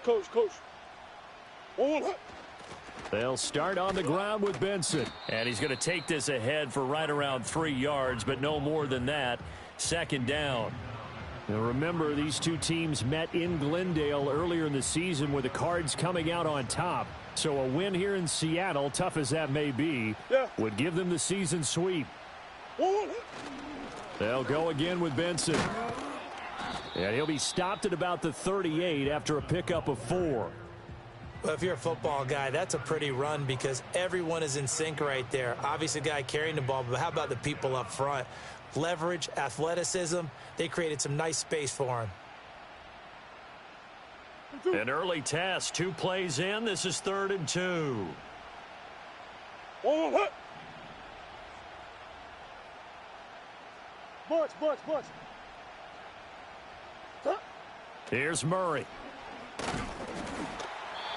Coach. They'll start on the ground with Benson. And he's going to take this ahead for right around 3 yards, but no more than that. Second down. Now remember, these two teams met in Glendale earlier in the season with the Cards coming out on top. So a win here in Seattle, tough as that may be, would give them the season sweep. They'll go again with Benson. And he'll be stopped at about the 38 after a pickup of 4. Well, if you're a football guy, that's a pretty run because everyone is in sync right there. Obviously, the guy carrying the ball, but how about the people up front? Leverage, athleticism, they created some nice space for him. An early test, 2 plays in. This is 3rd and 2. Bunch. Here's Murray.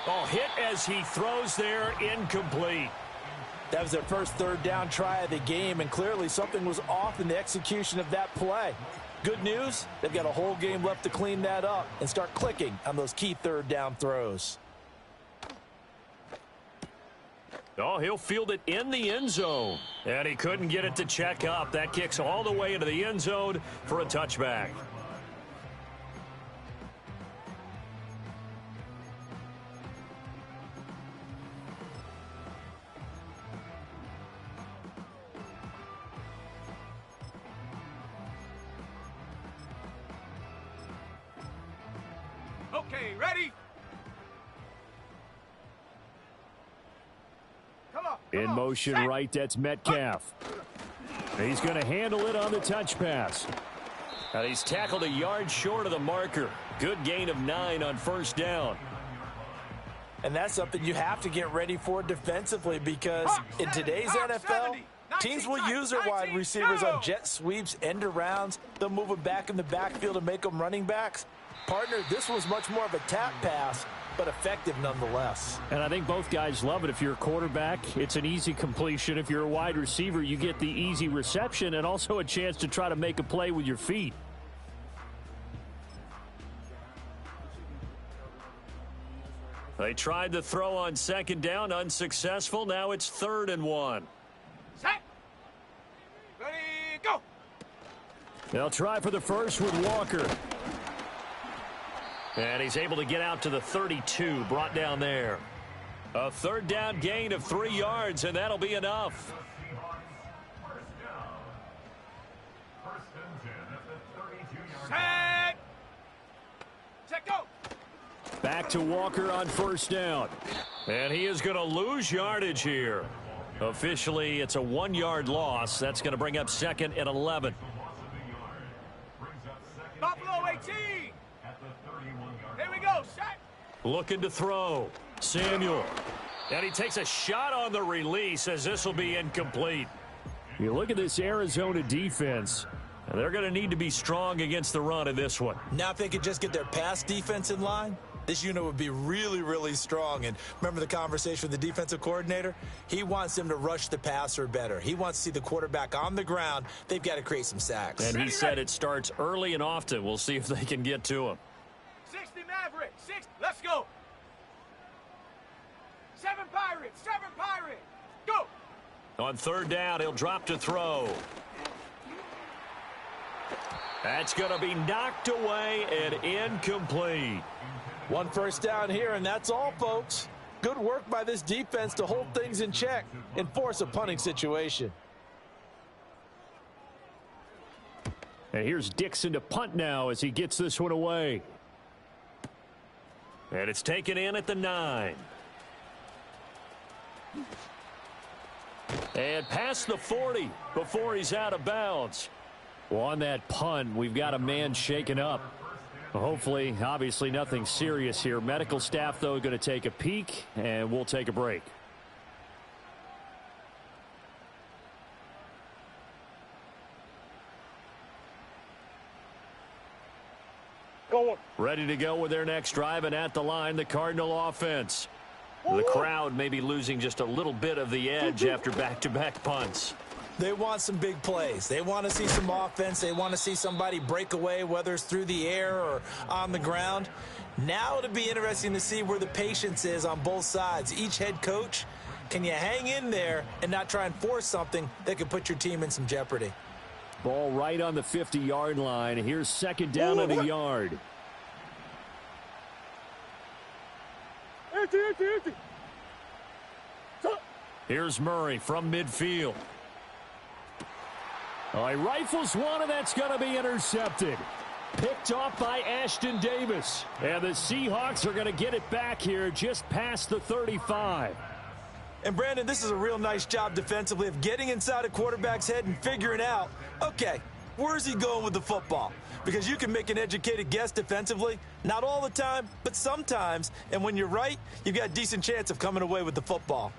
Oh, hit as he throws there, incomplete. That was their first 3rd down try of the game, and clearly something was off in the execution of that play. Good news, they've got a whole game left to clean that up and start clicking on those key 3rd down throws. Oh, he'll field it in the end zone. And he couldn't get it to check up. That kicks all the way into the end zone for a touchback. Okay, ready? In motion right, that's Metcalf. He's going to handle it on the touch pass. And he's tackled a yard short of the marker. Good gain of 9 on 1st down. And that's something you have to get ready for defensively because in today's NFL, teams will use their wide receivers on jet sweeps, end arounds. They'll move them back in the backfield and make them running backs. Partner, this was much more of a tap pass, but effective nonetheless. And I think both guys love it. If you're a quarterback, it's an easy completion. If you're a wide receiver, you get the easy reception and also a chance to try to make a play with your feet. They tried the throw on 2nd down, unsuccessful. Now it's 3rd and 1. Set. Ready, go. They'll try for the first with Walker. And he's able to get out to the 32, brought down there. A 3rd down gain of 3 yards, and that'll be enough. Set. Set, go. Back to Walker on 1st down. And he is going to lose yardage here. Officially, it's a 1-yard loss. That's going to bring up 2nd and 11. Buffalo 18. Here we go, set. Looking to throw. Samuel. And he takes a shot on the release as this will be incomplete. You look at this Arizona defense, and they're going to need to be strong against the run in this one. Now if they could just get their pass defense in line, this unit would be really, really strong. And remember the conversation with the defensive coordinator? He wants them to rush the passer better. He wants to see the quarterback on the ground. They've got to create some sacks. And he said it starts early and often. We'll see if they can get to him. 60 Mavericks, 6, let's go. 7 Pirates, go. On 3rd down, he'll drop to throw. That's going to be knocked away and incomplete. 1 first down here, and that's all, folks. Good work by this defense to hold things in check and force a punting situation. And here's Dixon to punt now as he gets this one away. And it's taken in at the 9. And past the 40 before he's out of bounds. Well, on that punt, we've got a man shaken up. Hopefully, obviously nothing serious here. Medical staff, though, going to take a peek, and we'll take a break. Going. Ready to go with their next drive, and at the line, the Cardinal offense. The crowd may be losing just a little bit of the edge after back-to-back punts. They want some big plays. They want to see some offense. They want to see somebody break away, whether it's through the air or on the ground. Now it'll be interesting to see where the patience is on both sides. Each head coach, can you hang in there and not try and force something that could put your team in some jeopardy? Ball right on the 50-yard line. Here's second down and a yard. Here's Murray from midfield. Oh, he rifles one, and that's going to be intercepted. Picked off by Ashton Davis. And the Seahawks are going to get it back here just past the 35. And, Brandon, this is a real nice job defensively of getting inside a quarterback's head and figuring out, okay, where's he going with the football? Because you can make an educated guess defensively, not all the time, but sometimes. And when you're right, you've got a decent chance of coming away with the football.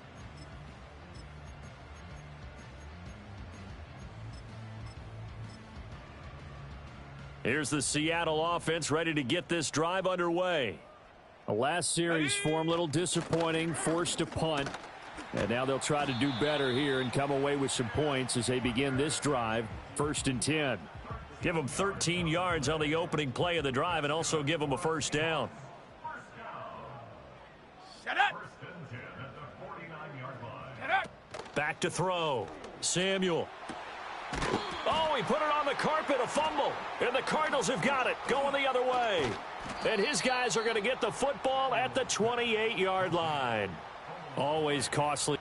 Here's the Seattle offense ready to get this drive underway. The last series for him, a little disappointing, forced a punt. And now they'll try to do better here and come away with some points as they begin this drive, 1st and 10. Give them 13 yards on the opening play of the drive and also give them a first down. Shut up. Shut up. Back to throw. Samuel. Oh, he put it on the carpet, a fumble. And the Cardinals have got it, going the other way. And his guys are going to get the football at the 28-yard line. Always costly.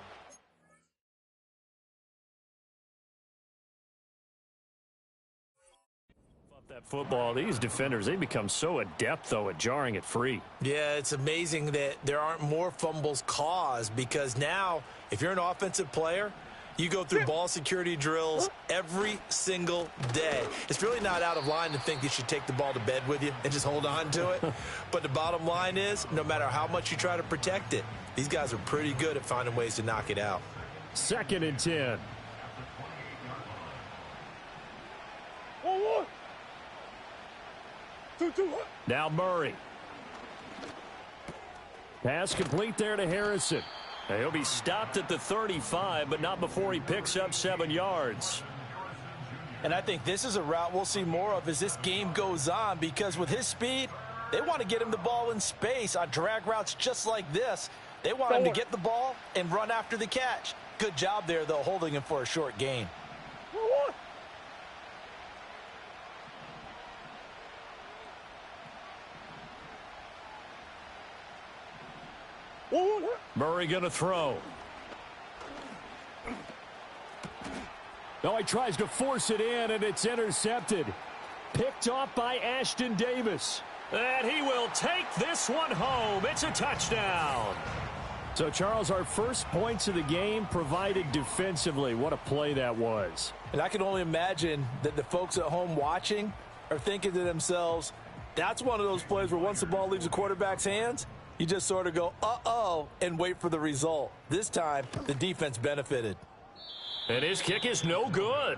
That football, these defenders, they become so adept, though, at jarring it free. Yeah, it's amazing that there aren't more fumbles caused because now, if you're an offensive player, you go through ball security drills every single day. It's really not out of line to think you should take the ball to bed with you and just hold on to it. But the bottom line is, no matter how much you try to protect it, these guys are pretty good at finding ways to knock it out. 2nd and 10. Now Murray. Pass complete there to Harrison. And he'll be stopped at the 35, but not before he picks up 7 yards. And I think this is a route we'll see more of as this game goes on because with his speed, they want to get him the ball in space on drag routes just like this. They want him to get the ball and run after the catch. Good job there, though, holding him for a short gain. Murray going to throw. No, he tries to force it in, and it's intercepted. Picked off by Ashton Davis. And he will take this one home. It's a touchdown. So, Charles, our first points of the game provided defensively. What a play that was. And I can only imagine that the folks at home watching are thinking to themselves, that's one of those plays where once the ball leaves the quarterback's hands, you just sort of go, uh-oh, and wait for the result. This time, the defense benefited. And his kick is no good.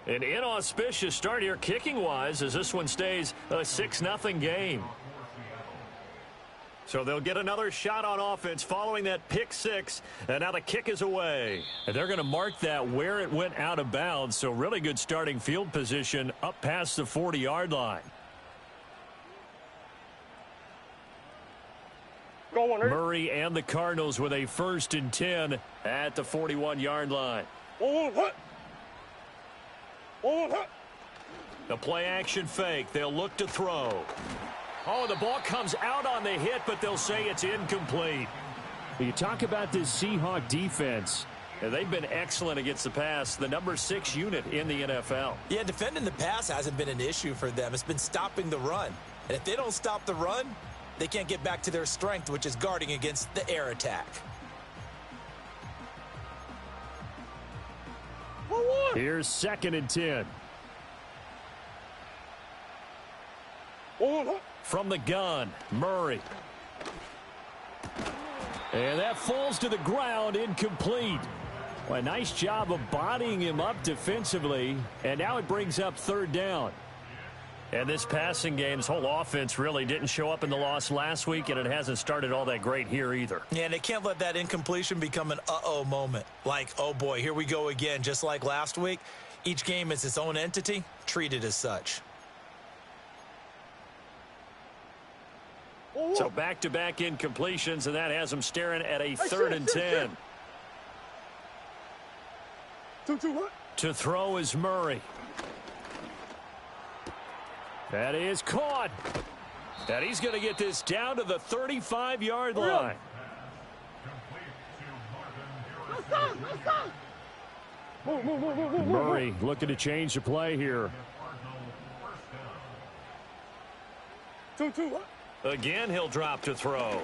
An inauspicious start here kicking-wise as this one stays a 6-0 game. So they'll get another shot on offense following that pick six, and now the kick is away. And they're going to mark that where it went out of bounds, so really good starting field position up past the 40-yard line. Murray and the Cardinals with a 1st and 10 at the 41-yard line. The play-action fake. They'll look to throw. Oh, the ball comes out on the hit, but they'll say it's incomplete. You talk about this Seahawk defense. They've been excellent against the pass, the number 6 unit in the NFL. Yeah, defending the pass hasn't been an issue for them. It's been stopping the run. And if they don't stop the run, they can't get back to their strength, which is guarding against the air attack. Here's 2nd and 10. From the gun, Murray. And that falls to the ground, incomplete. Well, a nice job of bodying him up defensively, and now it brings up 3rd down. And this passing game's whole offense really didn't show up in the loss last week, and it hasn't started all that great here either. Yeah, and they can't let that incompletion become an uh-oh moment. Like, oh boy, here we go again, just like last week. Each game is its own entity, treated as such. So back-to-back incompletions, and that has them staring at a 3rd and 10. To throw is Murray. That is caught. And he's going to get this down to the 35-yard line. Murray looking to change the play here. Again, he'll drop to throw.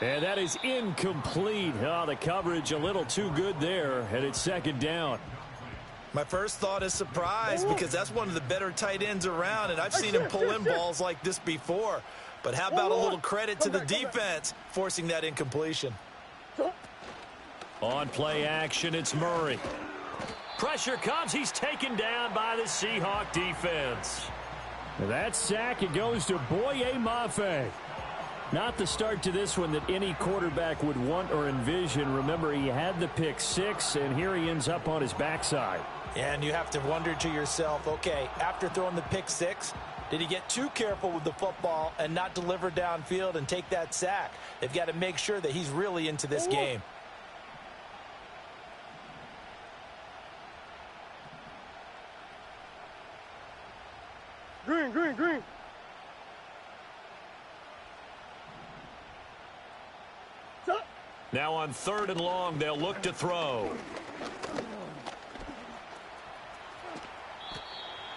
And that is incomplete. Oh, the coverage a little too good there, and it's 2nd down. My first thought is surprise because that's one of the better tight ends around, and I've seen him pull in balls like this before. But how about a little credit to the defense forcing that incompletion? On play action, it's Murray. Pressure comes. He's taken down by the Seahawk defense. That sack, it goes to Boye Mafe. Not the start to this one that any quarterback would want or envision. Remember, he had the pick 6, and here he ends up on his backside. And you have to wonder to yourself, okay, after throwing the pick 6, did he get too careful with the football and not deliver downfield and take that sack? They've got to make sure that he's really into this game. Green. Now on 3rd and long, they'll look to throw.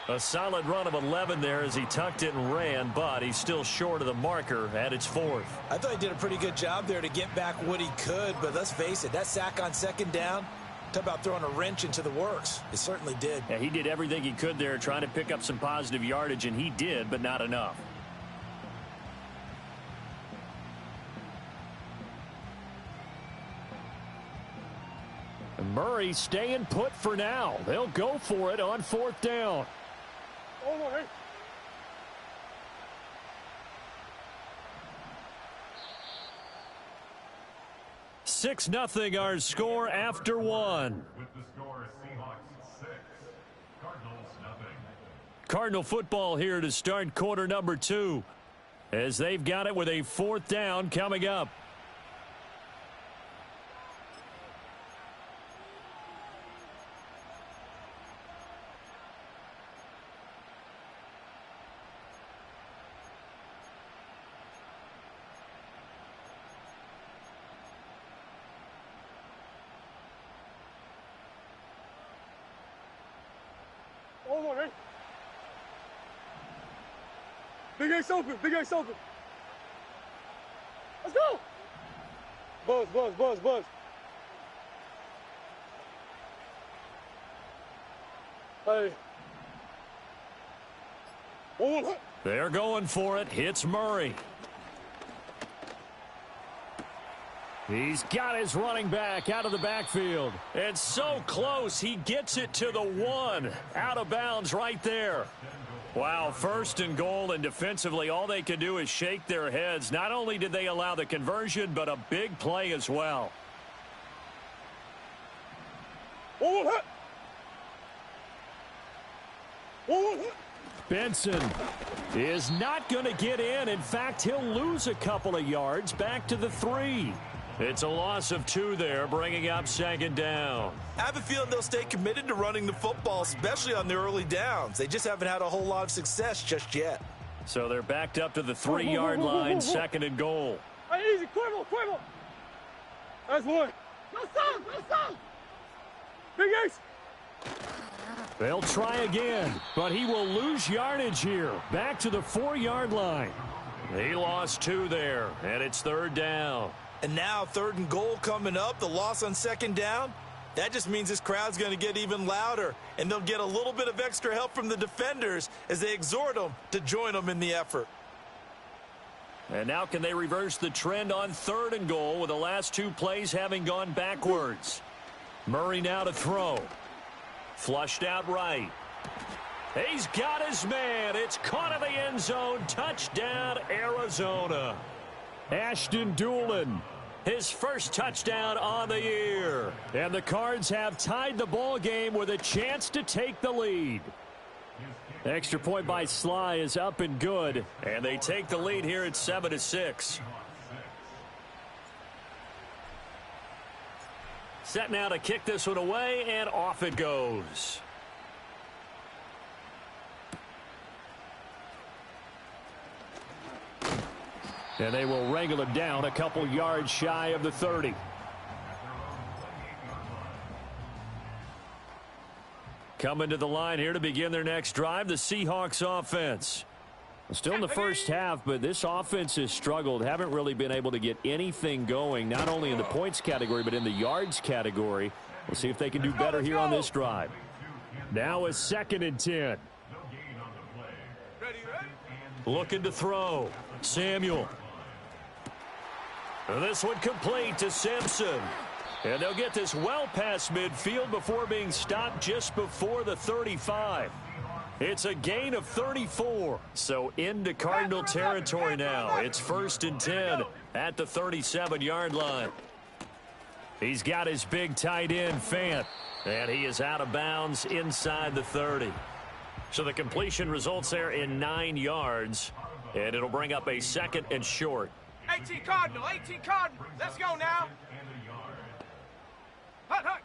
A solid run of 11 there as he tucked it and ran, but he's still short of the marker at its 4th. I thought he did a pretty good job there to get back what he could, but let's face it, that sack on 2nd down, talk about throwing a wrench into the works. It certainly did. Yeah, he did everything he could there trying to pick up some positive yardage, and he did, but not enough. Murray staying put for now. They'll go for it on 4th down. 6-0 our score after 1. With the score, Seahawks 6, Cardinals nothing. Cardinal football here to start quarter number 2 as they've got it with a 4th down coming up. Big Ace open. Let's go. Buzz. Hey. They're going for it. Hits Murray. He's got his running back out of the backfield. It's so close. He gets it to the 1. Out of bounds right there. Wow, 1st and goal, and defensively all they can do is shake their heads. Not only did they allow the conversion, but a big play as well. Benson is not going to get in. In fact, he'll lose a couple of yards back to the 3. It's a loss of 2 there, bringing up 2nd down. I have a feeling they'll stay committed to running the football, especially on the early downs. They just haven't had a whole lot of success just yet. So they're backed up to the 3-yard line, 2nd and goal. Hey, easy, Cuervo. That's 1. Go south. Big Ace. They'll try again, but he will lose yardage here. Back to the 4-yard line. He lost 2 there, and it's 3rd down. And now 3rd and goal coming up, the loss on 2nd down. That just means this crowd's going to get even louder, and they'll get a little bit of extra help from the defenders as they exhort them to join them in the effort. And now can they reverse the trend on 3rd and goal with the last 2 plays having gone backwards? Murray now to throw. Flushed out right. He's got his man. It's caught in the end zone. Touchdown, Arizona. Ashton Dulin, his first touchdown on the year. And the Cards have tied the ball game with a chance to take the lead. Extra point by Sly is up and good. And they take the lead here at 7-6. Set now to kick this one away, and off it goes. And they will wrangle him down a couple yards shy of the 30. Coming to the line here to begin their next drive, the Seahawks offense. Still in the first half, but this offense has struggled. Haven't really been able to get anything going, not only in the points category, but in the yards category. We'll see if they can do better here on this drive. Now a 2nd and 10. Looking to throw. Samuel. This one complete to Simpson. And they'll get this well past midfield before being stopped just before the 35. It's a gain of 34. So into Cardinal territory now. It's 1st and 10 at the 37-yard line. He's got his big tight end, Fant. And he is out of bounds inside the 30. So the completion results there in 9 yards. And it'll bring up a 2nd and short. 18 Cardinal, 18 Cardinal. Let's go now. Hut, hut.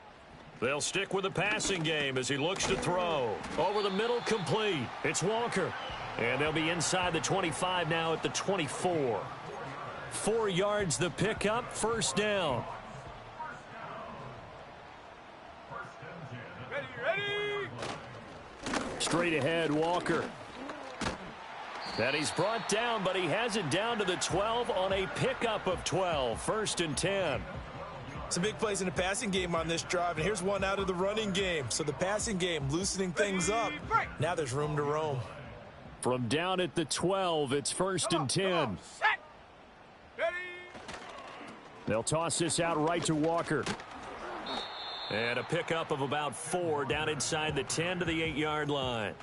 They'll stick with the passing game as he looks to throw. Over the middle, complete. It's Walker. And they'll be inside the 25 now at the 24. 4 yards the pickup, 1st down. Ready, ready. Straight ahead, Walker. And he's brought down, but he has it down to the 12 on a pickup of 12. 1st and 10. Some big plays in the passing game on this drive, and here's one out of the running game. So the passing game loosening things up. Now there's room to roam. From down at the 12, it's 1st and 10. Set. Ready. They'll toss this out right to Walker. And a pickup of about 4 down inside the 10 to the 8-yard line.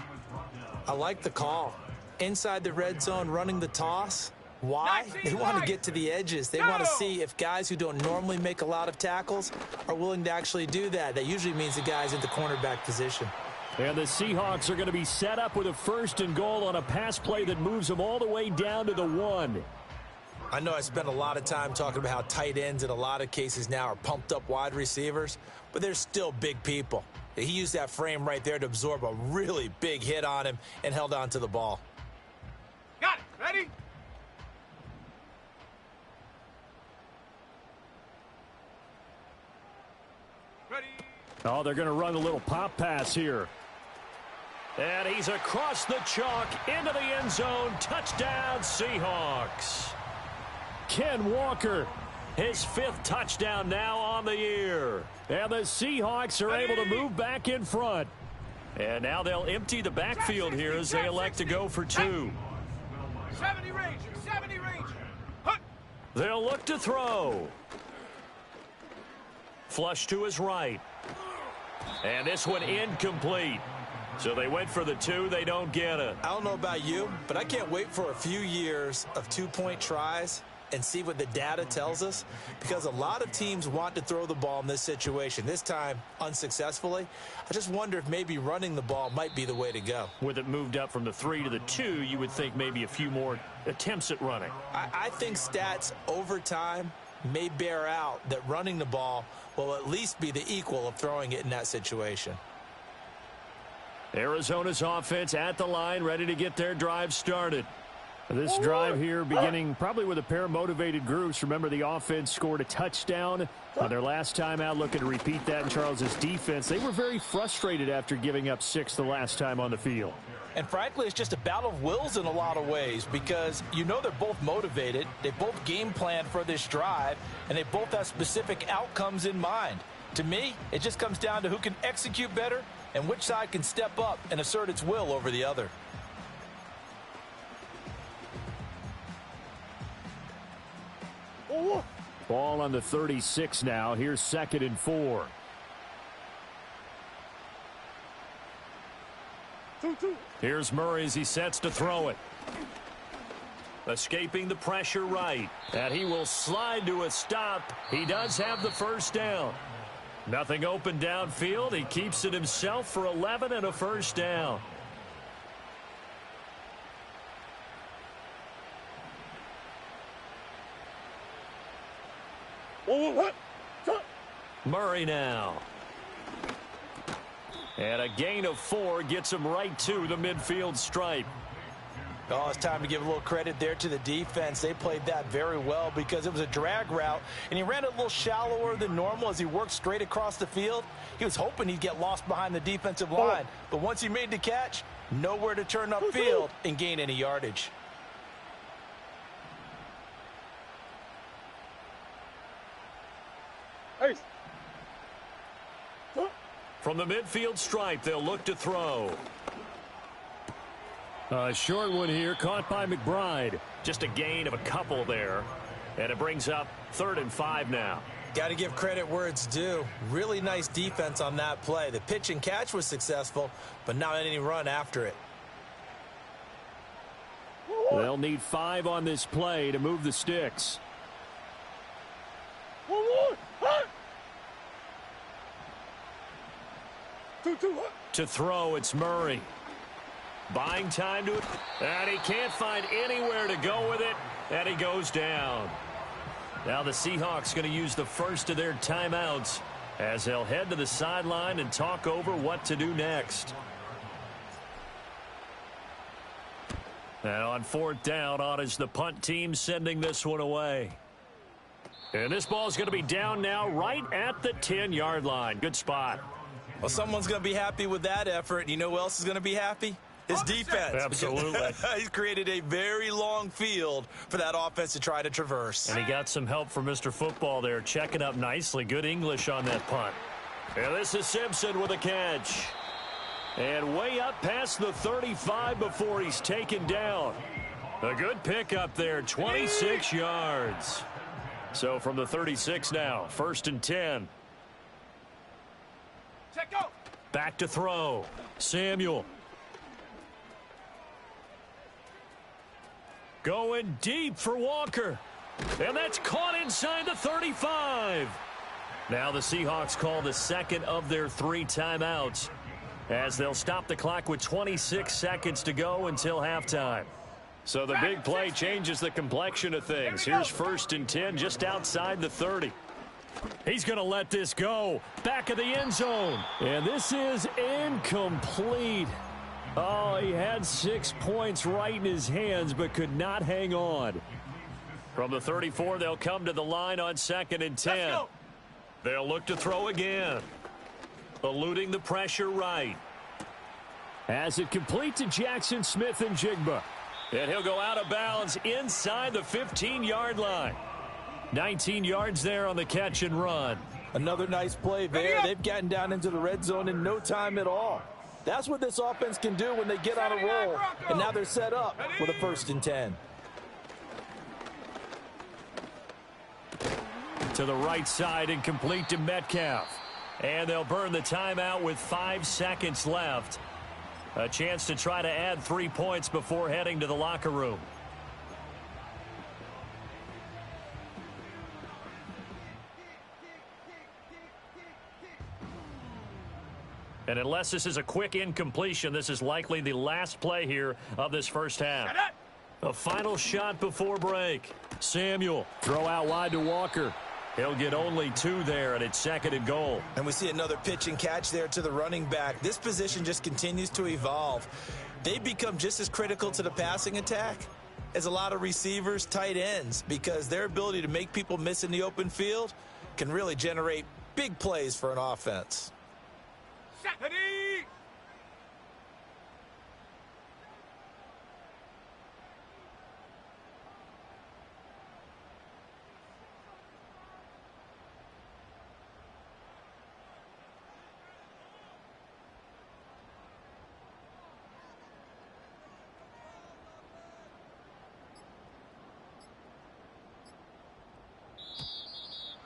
I like the call. Inside the red zone, running the toss. Why? They want to get to the edges. They want to see if guys who don't normally make a lot of tackles are willing to actually do that. That usually means the guy's in the cornerback position. And the Seahawks are going to be set up with a 1st and goal on a pass play that moves them all the way down to the 1. I know I spent a lot of time talking about how tight ends in a lot of cases now are pumped up wide receivers, but they're still big people. He used that frame right there to absorb a really big hit on him and held on to the ball. Got it. Ready. Ready. Oh, they're going to run a little pop pass here. And he's across the chalk into the end zone. Touchdown, Seahawks. Ken Walker, his 5th touchdown now on the year. And the Seahawks are able to move back in front. And now they'll empty the backfield here as they elect to go for 2. 70 Ranger, 70 Ranger. Hut. They'll look to throw. Flush to his right. And this one incomplete. So they went for the 2. They don't get it. I don't know about you, but I can't wait for a few years of 2-point tries and see what the data tells us, because a lot of teams want to throw the ball in this situation, this time unsuccessfully. I just wonder if maybe running the ball might be the way to go. With it moved up from the 3 to the 2, you would think maybe a few more attempts at running. I think stats over time may bear out that running the ball will at least be the equal of throwing it in that situation. Arizona's offense at the line, ready to get their drive started. This drive here beginning probably with a pair of motivated groups. Remember, the offense scored a touchdown on their last time out, looking to repeat that in Charles's defense. They were very frustrated after giving up 6 the last time on the field. And frankly, it's just a battle of wills in a lot of ways, because you know they're both motivated, they both game plan for this drive, and they both have specific outcomes in mind. To me, it just comes down to who can execute better and which side can step up and assert its will over the other. Ball on the 36 now. Here's 2nd and 4. 2-2. Here's Murray as he sets to throw it. Escaping the pressure right. And he will slide to a stop. He does have the first down. Nothing open downfield. He keeps it himself for 11 and a first down. Murray now. And a gain of 4 gets him right to the midfield stripe. Oh, it's time to give a little credit there to the defense. They played that very well because it was a drag route, and he ran it a little shallower than normal as he worked straight across the field. He was hoping he'd get lost behind the defensive line, but once he made the catch, nowhere to turn upfield and gain any yardage. Ace. From the midfield stripe, they'll look to throw. A short one here, caught by McBride. Just a gain of a couple there. And it brings up 3rd and 5 now. Got to give credit where it's due. Really nice defense on that play. The pitch and catch was successful, but not any run after it. They'll need 5 on this play to move the sticks. 2-2. To throw, it's Murray. Buying time to it, and he can't find anywhere to go with it, and he goes down. Now the Seahawks going to use the first of their timeouts as they'll head to the sideline and talk over what to do next. And on 4th down, on is the punt team sending this one away. And this ball is going to be down now right at the 10-yard line. Good spot. Well, someone's going to be happy with that effort. You know who else is going to be happy? His defense. Absolutely. He's created a very long field for that offense to try to traverse. And he got some help from Mr. Football there, checking up nicely. Good English on that punt. And this is Simpson with a catch. And way up past the 35 before he's taken down. A good pickup there, 26 yards. So from the 36 now, 1st and 10. Check out. Back to throw. Samuel. Going deep for Walker. And that's caught inside the 35. Now the Seahawks call the second of their 3 timeouts as they'll stop the clock with 26 seconds to go until halftime. So the big play changes the complexion of things. Here's 1st and 10 just outside the 30. He's going to let this go. Back of the end zone. And this is incomplete. Oh, he had 6 points right in his hands, but could not hang on. From the 34, they'll come to the line on 2nd and 10. They'll look to throw again. Eluding the pressure right. As it complete to Jackson Smith and Jigba. And he'll go out of bounds inside the 15-yard line. 19 yards there on the catch and run. Another nice play there. They've gotten down into the red zone in no time at all. That's what this offense can do when they get on a roll. And now they're set up with a 1st and 10. To the right side and complete to Metcalf. And they'll burn the timeout with 5 seconds left. A chance to try to add 3 points before heading to the locker room. And unless this is a quick incompletion, this is likely the last play here of this first half. A final shot before break. Samuel, throw out wide to Walker. He'll get only 2 there, and it's 2nd and goal. And we see another pitch and catch there to the running back. This position just continues to evolve. They become just as critical to the passing attack as a lot of receivers, tight ends, because their ability to make people miss in the open field can really generate big plays for an offense. Ready.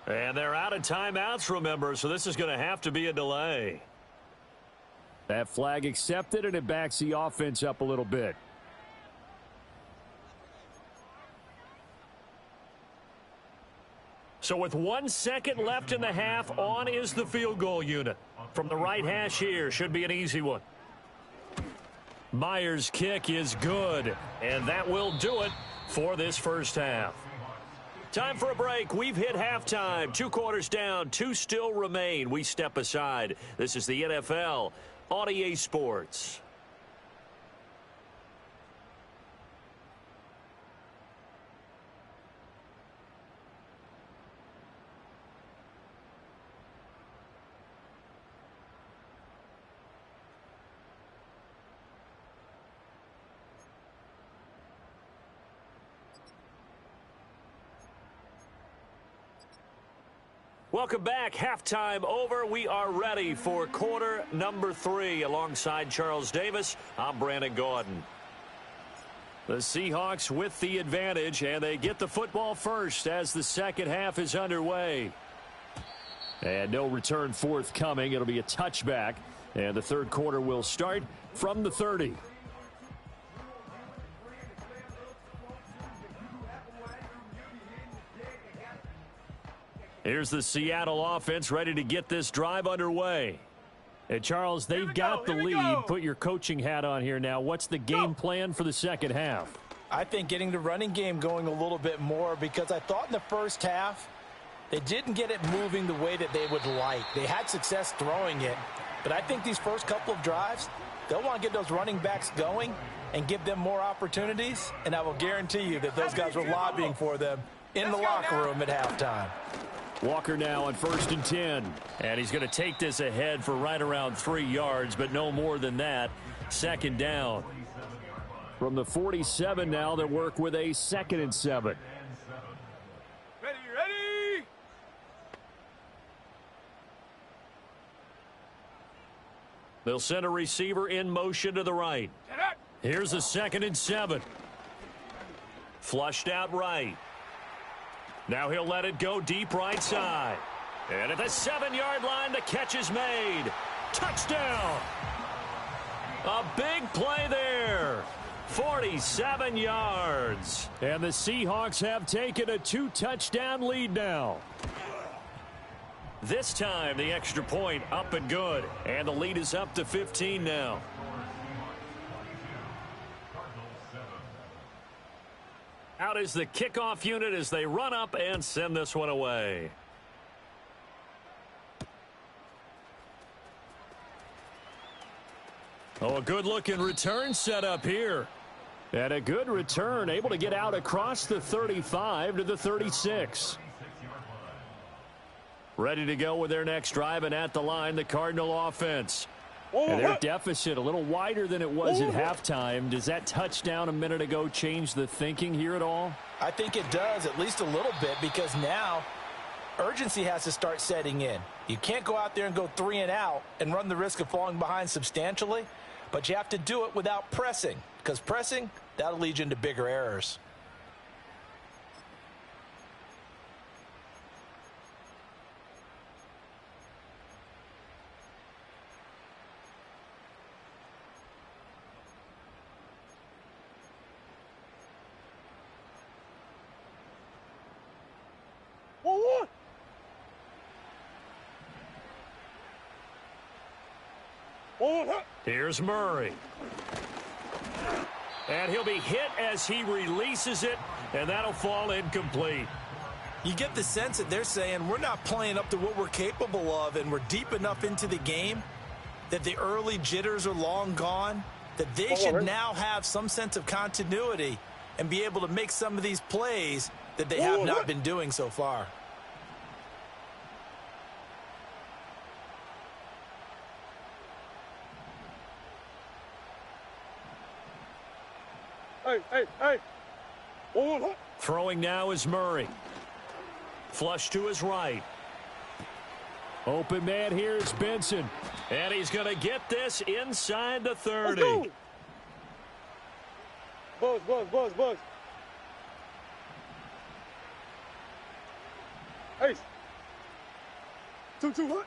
And they're out of timeouts, remember, so this is going to have to be a delay. That flag accepted, and it backs the offense up a little bit. So with 1 second left in the half, on is the field goal unit. From the right hash here, should be an easy one. Myers' kick is good, and that will do it for this first half. Time for a break. We've hit halftime. 2 quarters down, 2 still remain. We step aside. This is the NFL on EA Sports. Welcome back. Halftime over. We are ready for quarter number 3. Alongside Charles Davis, I'm Brandon Gaudin. The Seahawks with the advantage, and they get the football first as the second half is underway. And no return forthcoming. It'll be a touchback, and the third quarter will start from the 30. Here's the Seattle offense ready to get this drive underway. And Charles, they've got the lead. Put your coaching hat on here now. What's the game plan for the second half? I think getting the running game going a little bit more, because I thought in the first half they didn't get it moving the way that they would like. They had success throwing it, but I think these first couple of drives, they'll want to get those running backs going and give them more opportunities, and I will guarantee you that those guys were lobbying for them in the locker room at halftime. Walker now on 1st and 10. And he's going to take this ahead for right around 3 yards, but no more than that. Second down. From the 47 now, they work with a 2nd and 7. Ready. They'll send a receiver in motion to the right. Here's a 2nd and 7. Flushed out right. Now he'll let it go deep right side. And at the 7-yard line, the catch is made. Touchdown! A big play there. 47 yards. And the Seahawks have taken a 2-touchdown lead now. This time, the extra point up and good. And the lead is up to 15 now. Out is the kickoff unit as they run up and send this one away. Oh, a good-looking return set up here. And a good return, able to get out across the 35 to the 36. Ready to go with their next drive, and at the line, the Cardinal offense. And their deficit a little wider than it was at halftime. Does that touchdown a minute ago change the thinking here at all? I think it does, at least a little bit, because now urgency has to start setting in. You can't go out there and go 3 and out and run the risk of falling behind substantially, but you have to do it without pressing, because pressing, that'll lead you into bigger errors. Here's Murray. And he'll be hit as he releases it, and that'll fall incomplete. You get the sense that they're saying we're not playing up to what we're capable of, and we're deep enough into the game that the early jitters are long gone, that they should now have some sense of continuity and be able to make some of these plays that they have not been doing so far. Hey. Throwing now is Murray. Flush to his right. Open man here is Benson. And he's going to get this inside the 30. Buzz. Hey. 2 hot.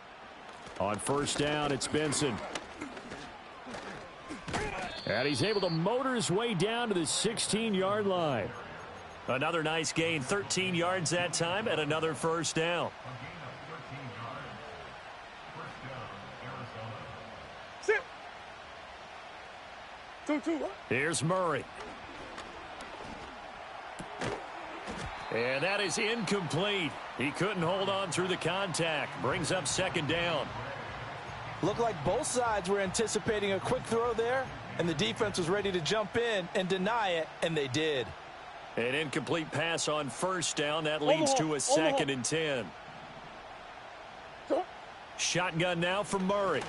On first down, it's Benson. And he's able to motor his way down to the 16-yard line. Another nice gain, 13 yards that time, and another first down. Sit. 2-2. Here's Murray. And that is incomplete. He couldn't hold on through the contact. Brings up second down. Looked like both sides were anticipating a quick throw there, and the defense was ready to jump in and deny it, and they did. An incomplete pass on first down. That leads to a 2nd and 10. Shotgun now for Murray.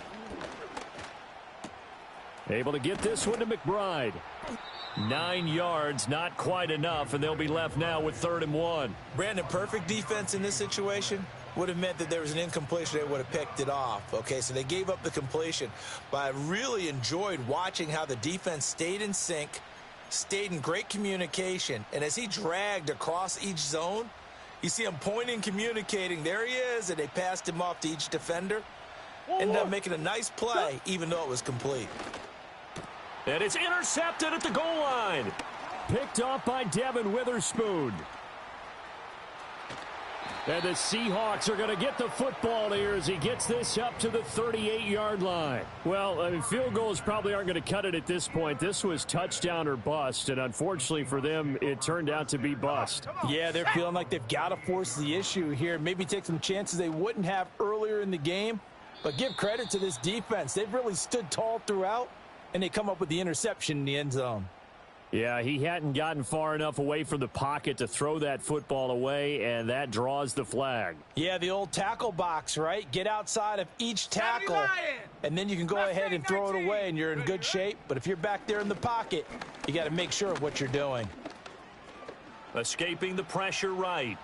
Able to get this one to McBride. 9 yards, not quite enough, and they'll be left now with 3rd and 1. Brandon, perfect defense in this situation would have meant that there was an incompletion. They would have picked it off. Okay, so they gave up the completion. But I really enjoyed watching how the defense stayed in sync, stayed in great communication, and as he dragged across each zone, you see him pointing, communicating. There he is, and they passed him off to each defender. Ended up making a nice play, even though it was complete. And it's intercepted at the goal line. Picked off by Devin Witherspoon. And the Seahawks are going to get the football here as he gets this up to the 38-yard line. Well, I mean, field goals probably aren't going to cut it at this point. This was touchdown or bust, and unfortunately for them, it turned out to be bust. Yeah, they're feeling like they've got to force the issue here. Maybe take some chances they wouldn't have earlier in the game. But give credit to this defense. They've really stood tall throughout, and they come up with the interception in the end zone. Yeah, he hadn't gotten far enough away from the pocket to throw that football away, and that draws the flag. Yeah, the old tackle box, right? Get outside of each tackle, and then you can go ahead and throw it away, and you're in good shape. But if you're back there in the pocket, you got to make sure of what you're doing. Escaping the pressure right.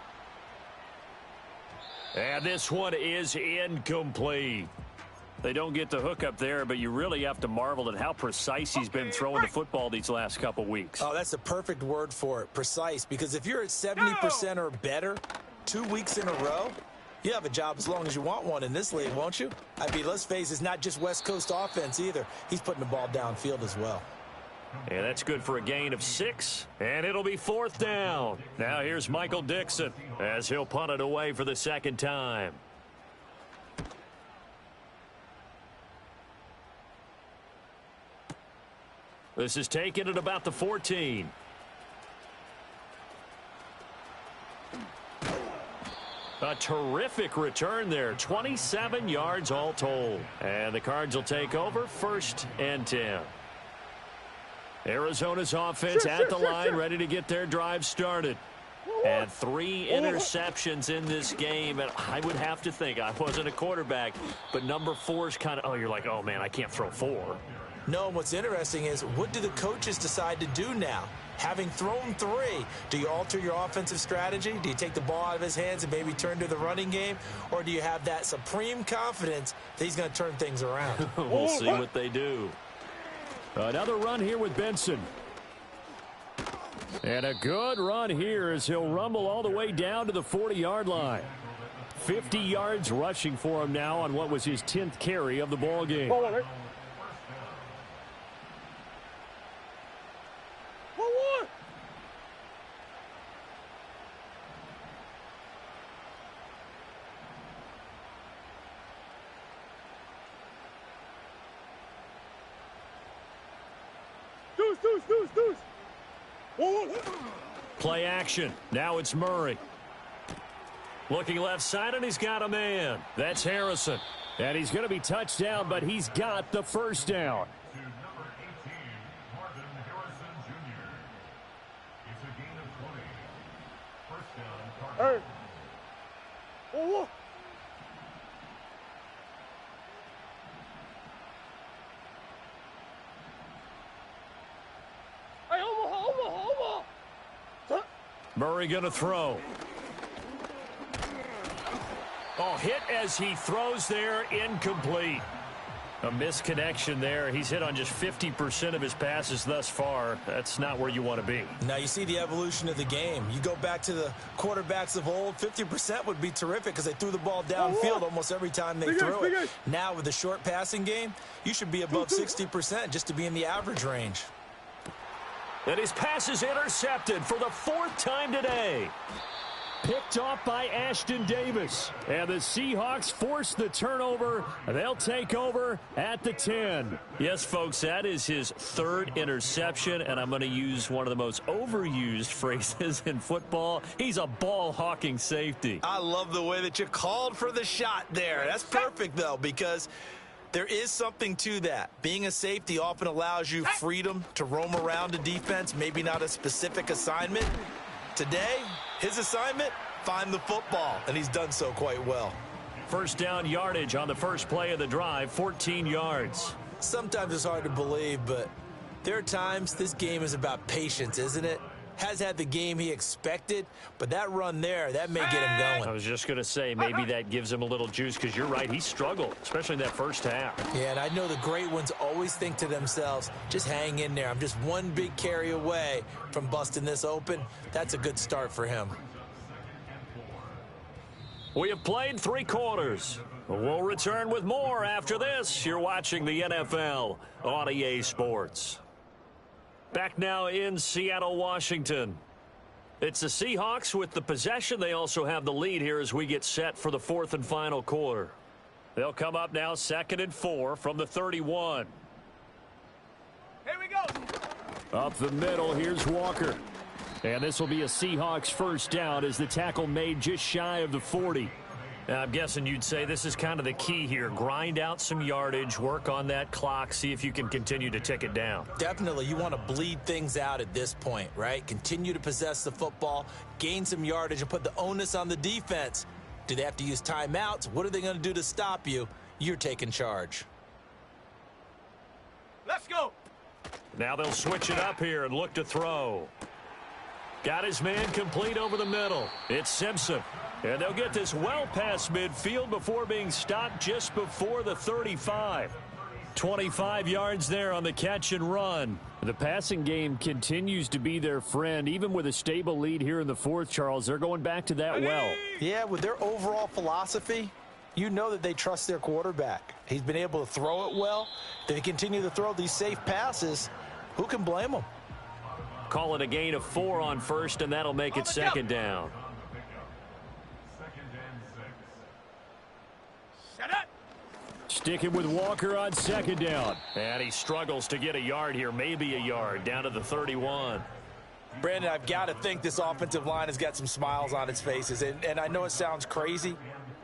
And this one is incomplete. They don't get the hook up there, but you really have to marvel at how precise he's been throwing the football these last couple weeks. Oh, that's the perfect word for it, precise. Because if you're at 70% or better 2 weeks in a row, you have a job as long as you want one in this league, won't you? I mean, let's face it, it's not just West Coast offense either. He's putting the ball downfield as well. And that's good for a gain of 6, and it'll be 4th down. Now here's Michael Dixon as he'll punt it away for the 2nd time. This is taken at about the 14. A terrific return there. 27 yards all told. And the Cards will take over 1st and 10. Arizona's offense at the line, ready to get their drive started. And 3 interceptions in this game. And I would have to think, I wasn't a quarterback, but number 4 is kind of, you're like, oh, man, I can't throw 4. No, what's interesting is, what do the coaches decide to do now? Having thrown 3, do you alter your offensive strategy? Do you take the ball out of his hands and maybe turn to the running game? Or do you have that supreme confidence that he's going to turn things around? We'll see what they do. Another run here with Benson. And a good run here as he'll rumble all the way down to the 40-yard line. 50 yards rushing for him now on what was his 10th carry of the ball game. Play action. Now it's Murray. Looking left side, and he's got a man. That's Harrison. And he's going to be touched down, but he's got the first down. To number 18, Marvin Harrison Jr. It's a gain of 20. First down, Cardinals. Murray going to throw. Oh, hit as he throws there, incomplete. A misconnection there. He's hit on just 50% of his passes thus far. That's not where you want to be. Now you see the evolution of the game. You go back to the quarterbacks of old, 50% would be terrific because they threw the ball downfield almost every time they threw it. Now with the short passing game, you should be above 60% just to be in the average range. And his pass is intercepted for the 4th time today. Picked off by Ashton Davis. And the Seahawks force the turnover. They'll take over at the 10. Yes, folks, that is his 3rd interception, and I'm going to use one of the most overused phrases in football. He's a ball-hawking safety. I love the way that you called for the shot there. That's perfect, though, because there is something to that. Being a safety often allows you freedom to roam around a defense, maybe not a specific assignment. Today, his assignment, find the football, and he's done so quite well. First down yardage on the first play of the drive, 14 yards. Sometimes it's hard to believe, but there are times this game is about patience, isn't it? Has had the game he expected, but that run there, that may get him going. I was just going to say, maybe that gives him a little juice because you're right, he struggled, especially in that first half. Yeah, and I know the great ones always think to themselves, just hang in there. I'm just one big carry away from busting this open. That's a good start for him. We have played 3 quarters. We'll return with more after this. You're watching the NFL on EA Sports. Back now in Seattle, Washington. It's the Seahawks with the possession. They also have the lead here as we get set for the 4th and final quarter. They'll come up now 2nd and 4 from the 31. Here we go. Up the middle, here's Walker. And this will be a Seahawks first down as the tackle made just shy of the 40. I'm guessing you'd say this is kind of the key here. Grind out some yardage, work on that clock, see if you can continue to tick it down. Definitely. You want to bleed things out at this point, right? Continue to possess the football, gain some yardage, and put the onus on the defense. Do they have to use timeouts? What are they going to do to stop you? You're taking charge. Let's go. Now they'll switch it up here and look to throw. Got his man complete over the middle. It's Simpson. And they'll get this well past midfield before being stopped just before the 35. 25 yards there on the catch and run. The passing game continues to be their friend. Even with a stable lead here in the 4th, Charles, they're going back to that well. Yeah, with their overall philosophy, you know that they trust their quarterback. He's been able to throw it well. They continue to throw these safe passes. Who can blame them? Call it a gain of 4 on first, and that'll make it 2nd down. Sticking with Walker on 2nd down. And he struggles to get a yard here, maybe a yard, down to the 31. Brandon, I've got to think this offensive line has got some smiles on its faces. And I know it sounds crazy,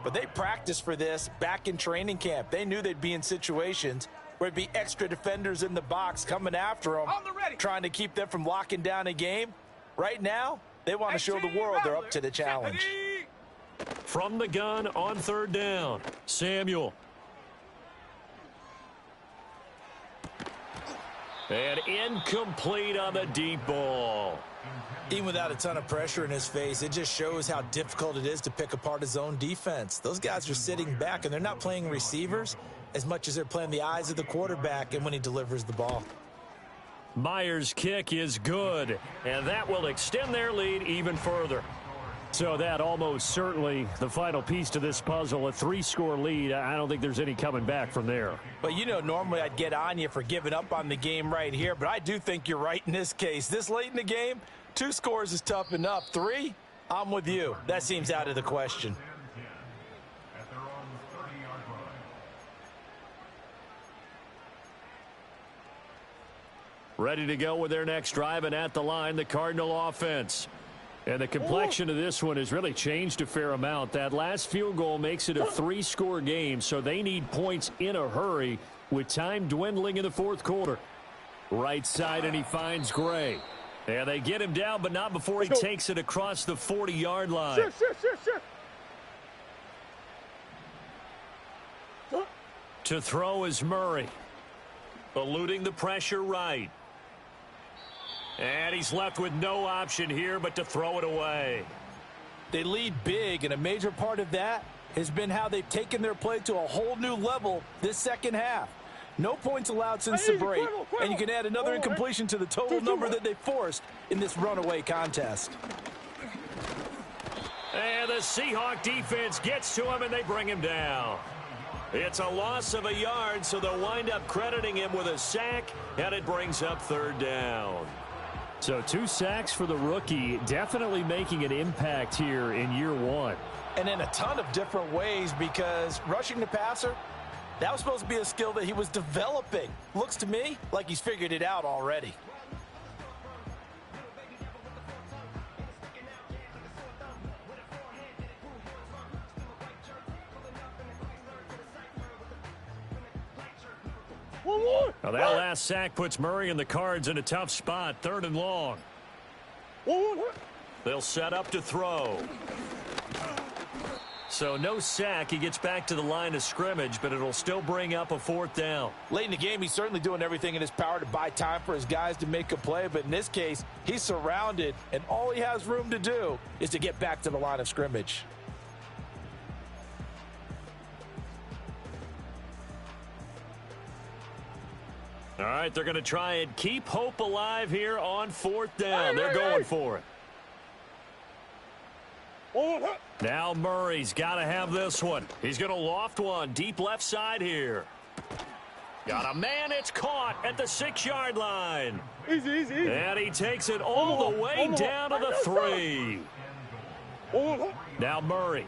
but they practiced for this back in training camp. They knew they'd be in situations where it'd be extra defenders in the box coming after them, trying to keep them from locking down a game. Right now, they want to show the world they're up to the challenge. From the gun on 3rd down, Samuel. And incomplete on the deep ball. Even without a ton of pressure in his face, it just shows how difficult it is to pick apart his own defense. Those guys are sitting back, and they're not playing receivers as much as they're playing the eyes of the quarterback and when he delivers the ball. Myers' kick is good, and that will extend their lead even further. So that almost certainly the final piece to this puzzle, a 3-score lead. I don't think there's any coming back from there. But, you know, normally I'd get on you for giving up on the game right here, but I do think you're right in this case. This late in the game, 2 scores is tough enough. 3, I'm with you. That seems out of the question. Ready to go with their next drive, and at the line, the Cardinal offense. And the complexion of this one has really changed a fair amount. That last field goal makes it a 3-score game, so they need points in a hurry with time dwindling in the 4th quarter. Right side, and he finds Gray. And they get him down, but not before he takes it across the 40-yard line. To throw is Murray. Eluding the pressure right. And he's left with no option here but to throw it away. They lead big, and a major part of that has been how they've taken their play to a whole new level this second half. No points allowed since the break, and you can add another incompletion to the total number that they forced in this runaway contest. And the Seahawk defense gets to him, and they bring him down. It's a loss of a yard, so they'll wind up crediting him with a sack, and it brings up third down. So 2 sacks for the rookie, definitely making an impact here in year one. And in a ton of different ways, because rushing the passer, that was supposed to be a skill that he was developing. Looks to me like he's figured it out already. Now that last sack puts Murray and the Cards in a tough spot, 3rd and long. They'll set up to throw. So no sack. He gets back to the line of scrimmage, but it'll still bring up a 4th down. Late in the game, he's certainly doing everything in his power to buy time for his guys to make a play, but in this case, he's surrounded, and all he has room to do is to get back to the line of scrimmage. All right, they're going to try and keep hope alive here on 4th down. They're going for it. Now Murray's got to have this one. He's going to loft one deep left side here. Got a man. It's caught at the 6-yard line. Easy. And he takes it all the way down to the 3. Now Murray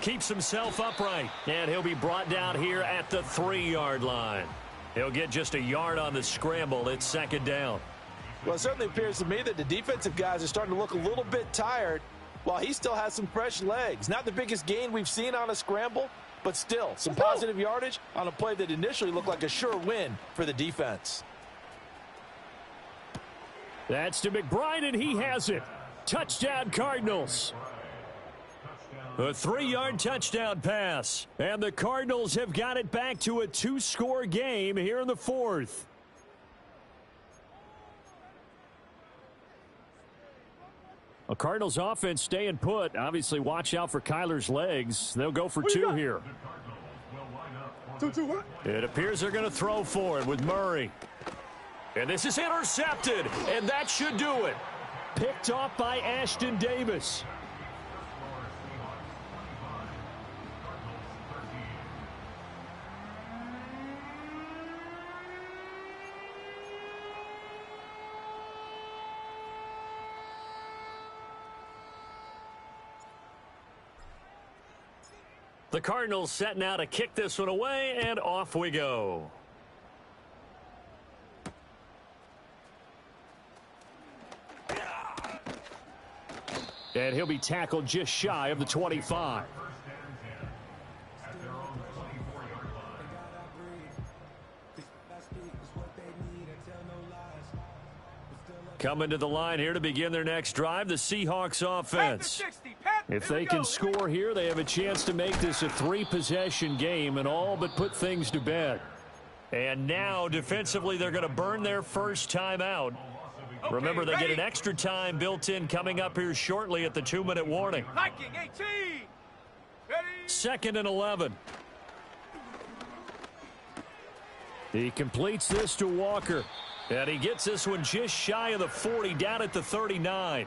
keeps himself upright, and he'll be brought down here at the 3-yard line. He'll get just a yard on the scramble. It's 2nd down. Well, it certainly appears to me that the defensive guys are starting to look a little bit tired while he still has some fresh legs. Not the biggest gain we've seen on a scramble, but still some positive yardage on a play that initially looked like a sure win for the defense. That's to McBride, and he has it. Touchdown, Cardinals. A 3-yard touchdown pass, and the Cardinals have got it back to a 2-score game here in the 4th. A Cardinals offense staying put. Obviously, watch out for Kyler's legs. They'll go for 2 here. 2. It appears they're going to throw for it with Murray. And this is intercepted, and that should do it. Picked off by Ashton Davis. The Cardinals setting out to kick this one away, and off we go. And he'll be tackled just shy of the 25. Coming to the line here to begin their next drive, the Seahawks offense. If they can score here, they have a chance to make this a 3-possession game and all but put things to bed. And now, defensively, they're going to burn their first time out. Okay, remember, they get an extra time built in coming up here shortly at the 2-minute warning. 18. Ready. 2nd and 11. He completes this to Walker. And he gets this one just shy of the 40, down at the 39.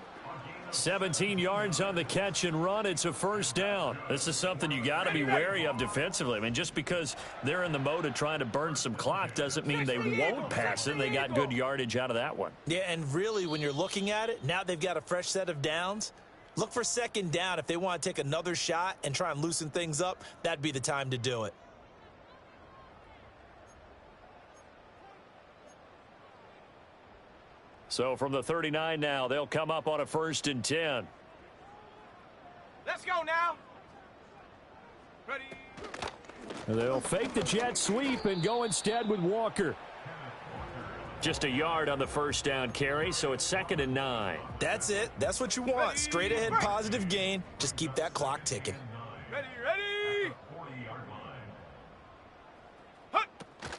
17 yards on the catch and run. It's a 1st down. This is something you got to be wary of defensively. I mean, just because they're in the mode of trying to burn some clock doesn't mean they won't pass it. They got good yardage out of that one. Yeah, and really, when you're looking at it, now they've got a fresh set of downs. Look for 2nd down. If they want to take another shot and try and loosen things up, that'd be the time to do it. So from the 39 now, they'll come up on a 1st and 10. Let's go now. Ready. They'll fake the jet sweep and go instead with Walker. Just a yard on the 1st down carry, so it's 2nd and 9. That's it. That's what you want. Straight ahead positive gain. Just keep that clock ticking. Ready.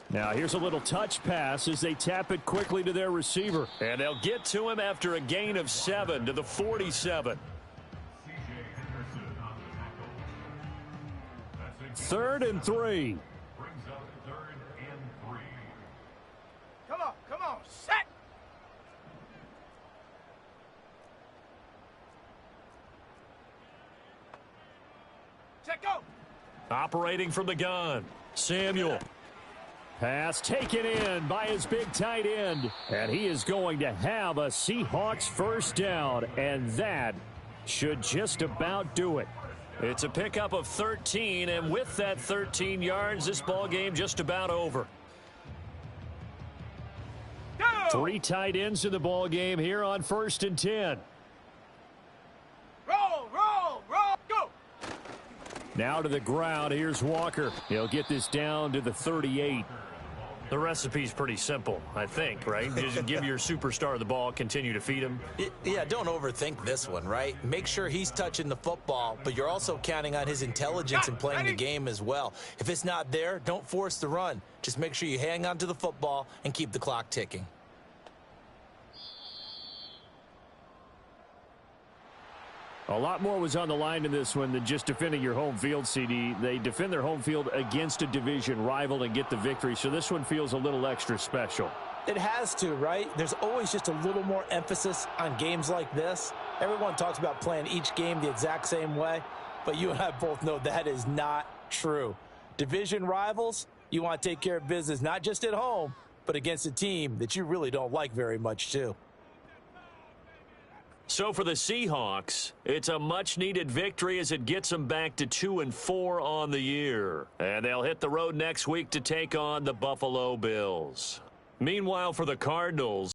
Now here's a little touch pass as they tap it quickly to their receiver. And they'll get to him after a gain of 7 to the 47. 3rd and 3. Check, go. Operating from the gun, Samuel. Pass taken in by his big tight end. And he is going to have a Seahawks first down. And that should just about do it. It's a pickup of 13. And with that 13 yards, this ball game just about over. Go. 3 tight ends in the ball game here on 1st and 10. Roll, roll, roll, go. Now to the ground. Here's Walker. He'll get this down to the 38. The recipe's pretty simple, I think, right? Just give your superstar the ball, continue to feed him. Yeah, don't overthink this one, right? Make sure he's touching the football, but you're also counting on his intelligence in playing the game as well. If it's not there, don't force the run. Just make sure you hang on to the football and keep the clock ticking. A lot more was on the line in this one than just defending your home field, CD. They defend their home field against a division rival and get the victory, so this one feels a little extra special. It has to, right? There's always just a little more emphasis on games like this. Everyone talks about playing each game the exact same way, but you and I both know that is not true. Division rivals, you want to take care of business not just at home, but against a team that you really don't like very much, too. So for the Seahawks, it's a much-needed victory as it gets them back to 2-4 on the year. And they'll hit the road next week to take on the Buffalo Bills. Meanwhile, for the Cardinals,